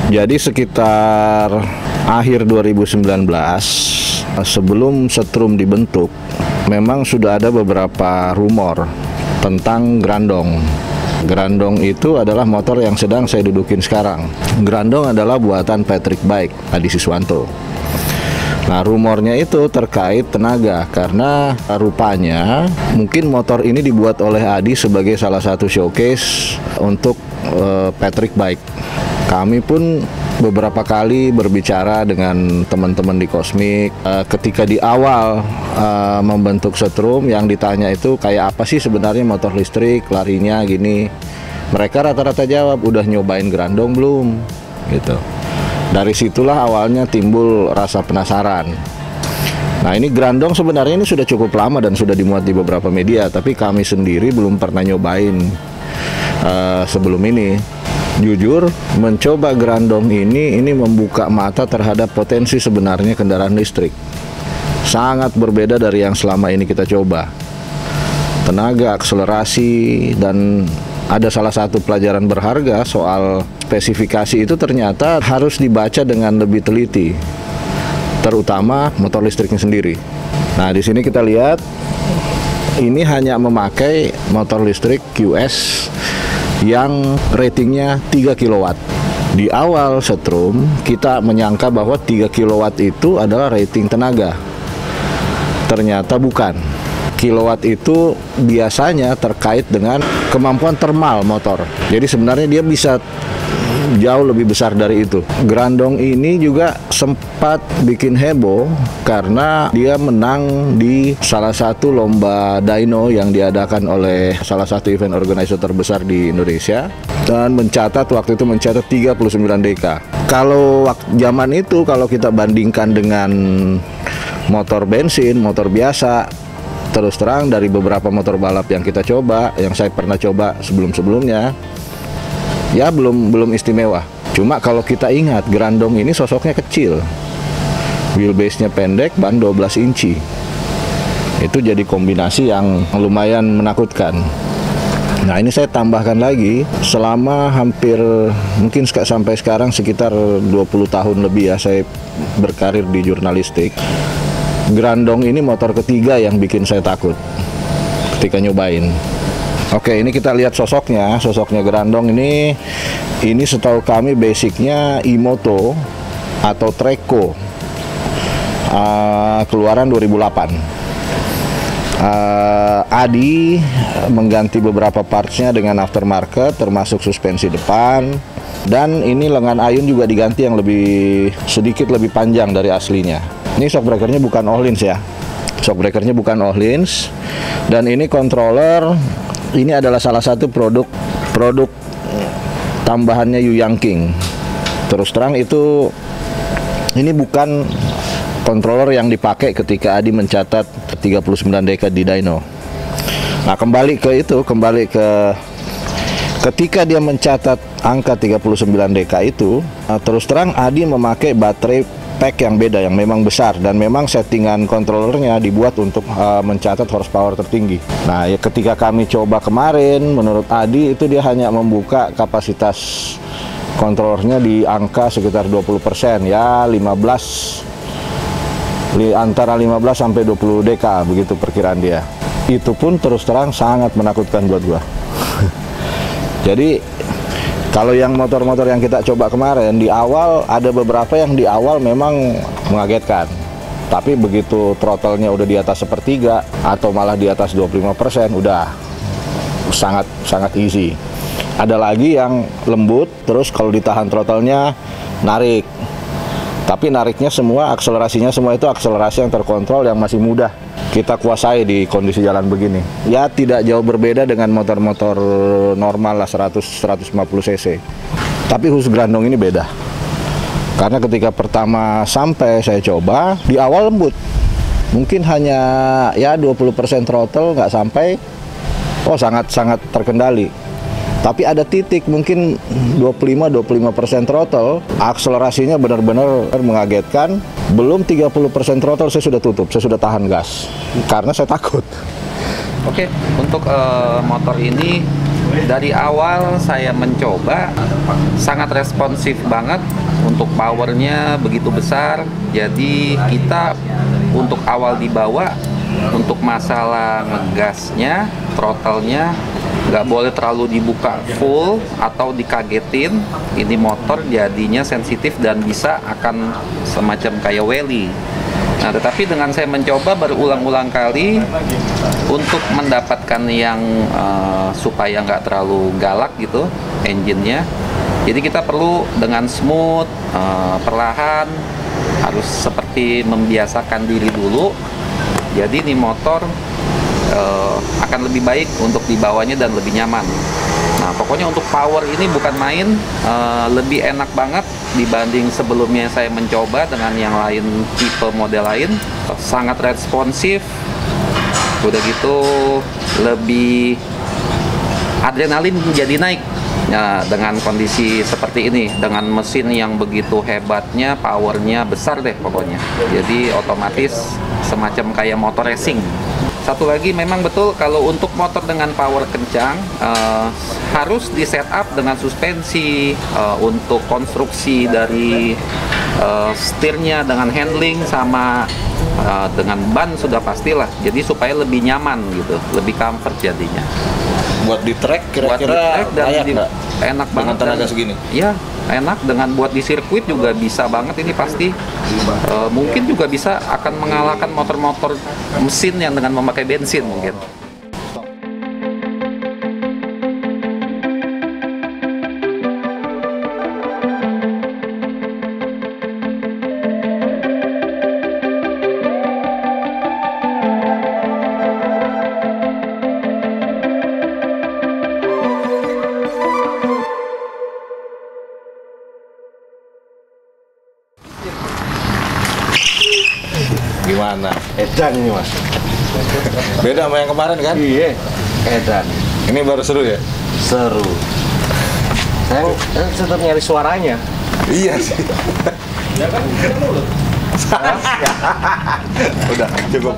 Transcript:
Jadi sekitar akhir 2019, sebelum Setrum dibentuk, memang sudah ada beberapa rumor tentang Grandong. Grandong itu adalah motor yang sedang saya dudukin sekarang. Grandong adalah buatan Patrick Bike, Adi Siswanto. Nah, rumornya itu terkait tenaga, karena rupanya mungkin motor ini dibuat oleh Adi sebagai salah satu showcase untuk Patrick Bike. Kami pun beberapa kali berbicara dengan teman-teman di Cosmic. Ketika di awal membentuk Setrum, yang ditanya itu kayak apa sih sebenarnya motor listrik, larinya gini. Mereka rata-rata jawab, udah nyobain Grandong belum? Gitu. Dari situlah awalnya timbul rasa penasaran. Nah, ini Grandong sebenarnya ini sudah cukup lama dan sudah dimuat di beberapa media, tapi kami sendiri belum pernah nyobain sebelum ini. Jujur, mencoba Grandong ini membuka mata terhadap potensi sebenarnya kendaraan listrik. Sangat berbeda dari yang selama ini kita coba. Tenaga, akselerasi, dan ada salah satu pelajaran berharga soal spesifikasi itu ternyata harus dibaca dengan lebih teliti, terutama motor listriknya sendiri. Nah, di sini kita lihat ini hanya memakai motor listrik QS yang ratingnya 3 kW. Di awal Setrum kita menyangka bahwa 3 kW itu adalah rating tenaga. Ternyata bukan. Kilowatt itu biasanya terkait dengan kemampuan thermal motor. Jadi sebenarnya dia bisa jauh lebih besar dari itu. Grandong ini juga sempat bikin heboh karena dia menang di salah satu lomba dyno yang diadakan oleh salah satu event organizer terbesar di Indonesia, dan waktu itu mencatat 39 dk. Kalau zaman itu kalau kita bandingkan dengan motor bensin, motor biasa, terus terang dari beberapa motor balap yang kita coba, yang saya pernah coba sebelum-sebelumnya, ya belum istimewa. Cuma kalau kita ingat, Grandong ini sosoknya kecil, wheelbase-nya pendek, ban 12 inci. Itu jadi kombinasi yang lumayan menakutkan. Nah, ini saya tambahkan lagi, selama hampir mungkin sampai sekarang sekitar 20 tahun lebih ya saya berkarir di jurnalistik. Grandong ini motor ketiga yang bikin saya takut ketika nyobain. Oke, ini kita lihat sosoknya Grandong ini setahu kami basicnya Imoto atau Treco, keluaran 2008. Adi mengganti beberapa partsnya dengan aftermarket, termasuk suspensi depan, dan ini lengan ayun juga diganti yang sedikit lebih panjang dari aslinya. Ini shockbreakernya bukan Ohlins ya. Shockbreakernya bukan Ohlins. Dan ini controller, ini adalah salah satu produk tambahannya Yu Yang King. Terus terang itu ini bukan controller yang dipakai ketika Adi mencatat 39 dk di dyno. Nah, kembali ke ketika dia mencatat angka 39 dk itu, terus terang Adi memakai baterai pack yang beda, yang memang besar, dan memang settingan controllernya dibuat untuk mencatat horsepower tertinggi. Nah, ya ketika kami coba kemarin, menurut Adi itu dia hanya membuka kapasitas controllernya di angka sekitar 20%, ya antara 15 sampai 20 dk, begitu perkiraan dia. Itu pun terus terang sangat menakutkan buat gua. Jadi kalau yang motor-motor yang kita coba kemarin, di awal ada beberapa yang di awal memang mengagetkan. Tapi begitu throttle-nya udah di atas sepertiga atau malah di atas 25%, udah sangat easy. Ada lagi yang lembut, terus kalau ditahan throttle-nya narik. Tapi nariknya semua, akselerasinya semua itu akselerasi yang terkontrol, yang masih mudah kita kuasai di kondisi jalan begini. Ya tidak jauh berbeda dengan motor-motor normal lah, 100-150 cc. Tapi khusus Grandong ini beda. Karena ketika pertama sampai saya coba, di awal lembut. Mungkin hanya ya 20% throttle, nggak sampai. Oh, sangat-sangat terkendali. Tapi ada titik mungkin 25% throttle, akselerasinya benar-benar mengagetkan. Belum 30% throttle saya sudah tutup, saya sudah tahan gas karena saya takut. Oke, untuk motor ini Dari awal saya mencoba, sangat responsif banget. Untuk powernya begitu besar, jadi kita untuk awal dibawa, untuk masalah ngegasnya, throttle-nya nggak boleh terlalu dibuka full atau dikagetin. Ini motor jadinya sensitif dan bisa akan semacam kayak wheelie. Nah, tetapi dengan saya mencoba berulang-ulang kali untuk mendapatkan yang supaya nggak terlalu galak gitu engine-nya. Jadi kita perlu dengan smooth, perlahan, harus seperti membiasakan diri dulu. Jadi ini motor akan lebih baik untuk dibawanya dan lebih nyaman. Nah, pokoknya untuk power ini bukan main, lebih enak banget dibanding sebelumnya saya mencoba dengan yang lain, tipe model lain. Sangat responsif, udah gitu lebih adrenalin jadi naik. Nah, dengan kondisi seperti ini, dengan mesin yang begitu hebatnya, powernya besar deh pokoknya. Jadi otomatis semacam kayak motor racing. Satu lagi, memang betul kalau untuk motor dengan power kencang harus di setup dengan suspensi, untuk konstruksi dari setirnya dengan handling sama dengan ban sudah pastilah. Jadi supaya lebih nyaman gitu, lebih comfort jadinya. Buat di track kira-kira layak nggak? Enak banget dengan tenaga segini? Ya, enak. Dengan buat di sirkuit juga bisa banget ini pasti. Mungkin juga bisa akan mengalahkan motor-motor mesin yang dengan memakai bensin mungkin. Gimana? Edan nih mas. Beda sama yang kemarin kan? Iya, edan. Ini baru seru ya? Seru. Saya tetap nyari suaranya. Iya sih. Ya kan, kita mulut. Udah cukup.